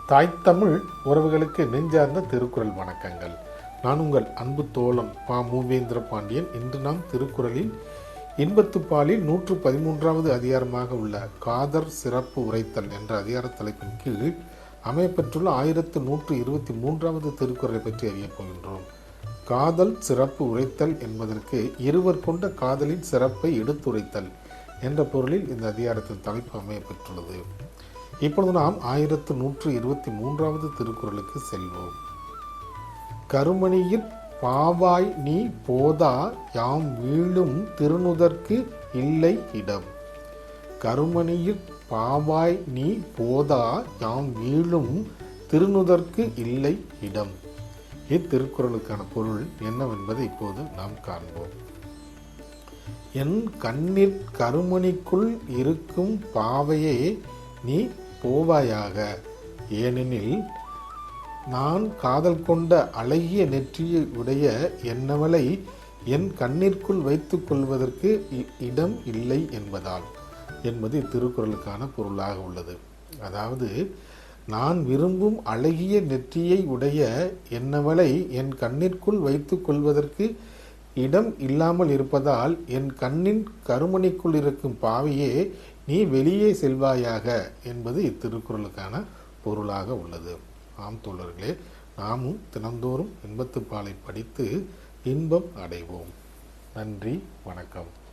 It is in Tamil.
தாய்த்தமிழ் உறவுகளுக்கு நெஞ்சார்ந்த திருக்குறள் வணக்கங்கள். நான் உங்கள் அன்பு தோழன் பா மூவேந்திர பாண்டியன். இன்று நாம் திருக்குறளில் இன்பத்துப்பாலில் 113வது அதிகாரமாக உள்ள காதற் சிறப்பு உரைத்தல் என்ற அதிகார தலைப்பின் கீழ் அமையப்பெற்றுள்ள 1123வது திருக்குறளை பற்றி அறியப் போகின்றோம். காதல் சிறப்பு உரைத்தல் என்பதற்கு இருவர் கொண்ட காதலின் சிறப்பை எடுத்துரைத்தல் என்ற பொருளில் இந்த அதிகாரத்தின் தலைப்பு அமையப்பெற்றுள்ளது. இப்பொழுது நாம் 1123வது திருக்குறளுக்கு செல்வோம். கருமணியிற் பாவாய் நீ போதா யாம் வீழும் திருநுதற்கு இல்லை இடம். கருமணியிற் பாவாய் நீ போதா யாம் வீழும் திருநுதற்கு இல்லை இடம். இத்திருக்குறளுக்கான பொருள் என்னவென்பதை இப்போது நாம் காண்போம். என் கண்ணிற் கருமணிக்குள் இருக்கும் பாவையே நீ போவாயாக. ஏனெனில் நான் காதல் கொண்ட அழகிய நெற்றியை உடைய என்னவளை என் கண்ணிற்குள் வைத்துக் கொள்வதற்கு இடம் இல்லை என்பதால் என்பது இத்திருக்குறளுக்கான பொருளாக உள்ளது. அதாவது, நான் விரும்பும் அழகிய நெற்றியை உடைய என்னவளை என் கண்ணிற்குள் வைத்துக் கொள்வதற்கு இடம் இல்லாமல் இருப்பதால் என் கண்ணின் கருமணிக்குள் இருக்கும் பாவையே நீ வெளியே செல்வாயாக என்பது இத்திருக்குறளுக்கான பொருளாக உள்ளது. ஆம் தோழர்களே, நாமும் தினந்தோறும் இன்பத்துப்பாலை படித்து இன்பம் அடைவோம். நன்றி, வணக்கம்.